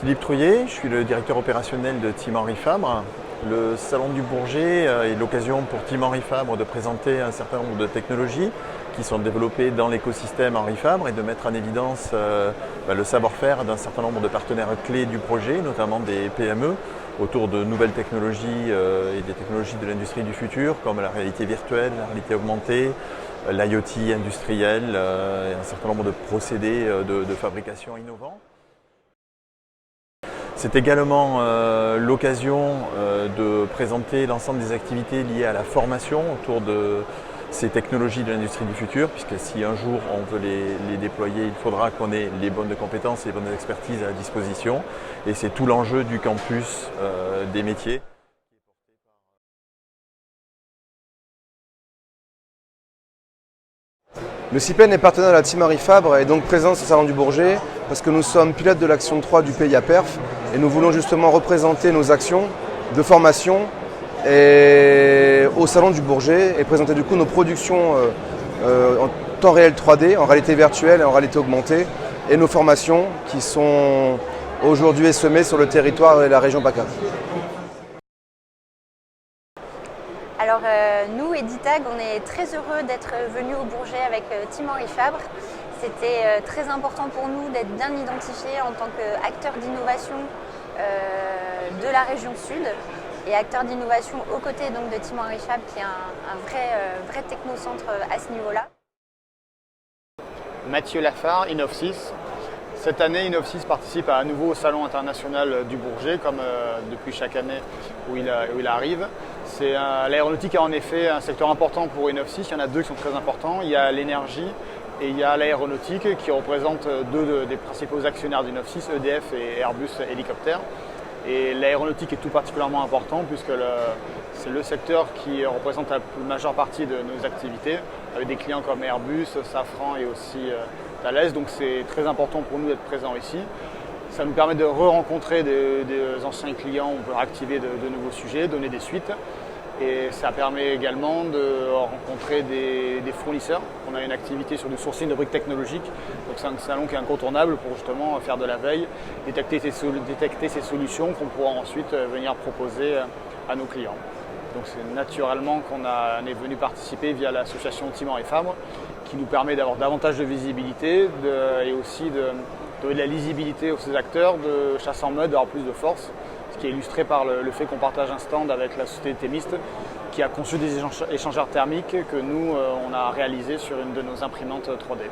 Philippe Trouillet, je suis le directeur opérationnel de Team Henri Fabre. Le Salon du Bourget est l'occasion pour Team Henri Fabre de présenter un certain nombre de technologies qui sont développées dans l'écosystème Henri Fabre et de mettre en évidence le savoir-faire d'un certain nombre de partenaires clés du projet, notamment des PME, autour de nouvelles technologies et des technologies de l'industrie du futur, comme la réalité virtuelle, la réalité augmentée, l'IoT industriel et un certain nombre de procédés de fabrication innovants. C'est également l'occasion de présenter l'ensemble des activités liées à la formation autour de ces technologies de l'industrie du futur, puisque si un jour on veut les déployer, il faudra qu'on ait les bonnes compétences et les bonnes expertises à disposition. Et c'est tout l'enjeu du campus des métiers. Le CIPEN est partenaire de la Team Henri Fabre et donc présent sur le Salon du Bourget parce que nous sommes pilotes de l'action 3 du PIA Perf et nous voulons justement représenter nos actions de formation au Salon du Bourget et présenter du coup nos productions en temps réel 3D, en réalité virtuelle et en réalité augmentée et nos formations qui sont aujourd'hui essaimées sur le territoire de la région PACA. Alors nous, Editag, on est très heureux d'être venus au Bourget avec Team Henri Fabre. C'était très important pour nous d'être bien identifiés en tant qu'acteurs d'innovation de la région Sud et acteurs d'innovation aux côtés donc, de Team Henri Fabre qui est un vrai technocentre à ce niveau-là. Mathieu Lafare, Innovsys. Cette année, Innovsys participe à nouveau au Salon international du Bourget, comme depuis chaque année où il arrive. L'aéronautique est en effet un secteur important pour Innovsys. Il y en a deux qui sont très importants. Il y a l'énergie et il y a l'aéronautique qui représentent deux des principaux actionnaires d'Innovsys, EDF et Airbus Hélicoptères. Et l'aéronautique est tout particulièrement important puisque c'est le secteur qui représente la majeure partie de nos activités, avec des clients comme Airbus, Safran et aussi Thales. Donc c'est très important pour nous d'être présents ici. Ça nous permet de re-rencontrer des anciens clients, on peut activer de nouveaux sujets, donner des suites. Et ça permet également de rencontrer des fournisseurs. On a une activité sur du sourcing de briques technologiques. Donc c'est un salon qui est incontournable pour justement faire de la veille, détecter ces solutions qu'on pourra ensuite venir proposer à nos clients. Donc c'est naturellement qu'on est venu participer via l'association Team Henri Fabre qui nous permet d'avoir davantage de visibilité et aussi de donner de la lisibilité aux acteurs, de chasse en mode, d'avoir plus de force. Ce qui est illustré par le fait qu'on partage un stand avec la société Thémiste qui a conçu des échangeurs thermiques que nous, on a réalisés sur une de nos imprimantes 3D.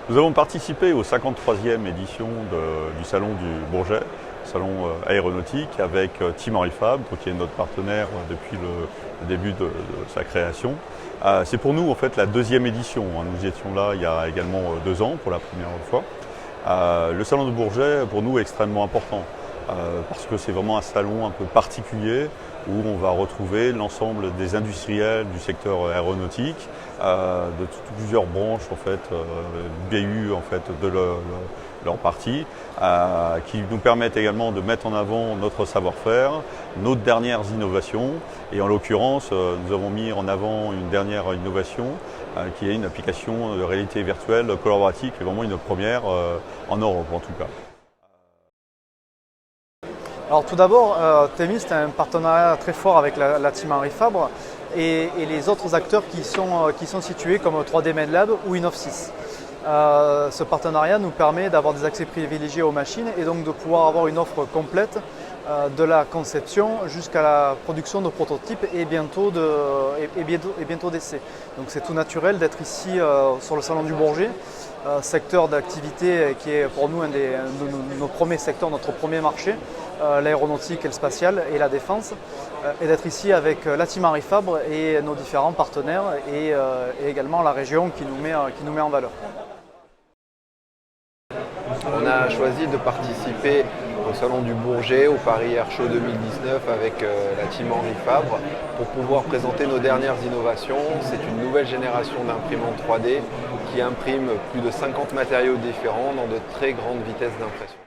Nous avons participé aux 53e édition du Salon du Bourget, salon aéronautique, avec Team Henri Fabre, qui est notre partenaire depuis le début de sa création. C'est pour nous en fait la deuxième édition. Nous étions là il y a également 2 ans pour la première fois. Le salon de Bourget pour nous est extrêmement important parce que c'est vraiment un salon un peu particulier où on va retrouver l'ensemble des industriels du secteur aéronautique, de plusieurs branches en fait, BU en fait, de leur partie, qui nous permettent également de mettre en avant notre savoir-faire, nos dernières innovations. Et en l'occurrence, nous avons mis en avant une dernière innovation qui est une application de réalité virtuelle collaborative, qui est vraiment une première en Europe en tout cas. Alors tout d'abord, Thémiste a un partenariat très fort avec la Team Henri Fabre et les autres acteurs qui sont situés comme 3D Medlab ou Innovsys. Ce partenariat nous permet d'avoir des accès privilégiés aux machines et donc de pouvoir avoir une offre complète de la conception jusqu'à la production de prototypes et bientôt d'essais. Donc c'est tout naturel d'être ici sur le Salon du Bourget, secteur d'activité qui est pour nous un de nos premiers secteurs, notre premier marché, l'aéronautique et le spatial et la défense, et d'être ici avec la Team Henri Fabre et nos différents partenaires et également la région qui nous met en valeur. On a choisi de participer au Salon du Bourget, au Paris Air Show 2019 avec la Team Henri Fabre pour pouvoir présenter nos dernières innovations. C'est une nouvelle génération d'imprimantes 3D qui imprime plus de 50 matériaux différents dans de très grandes vitesses d'impression.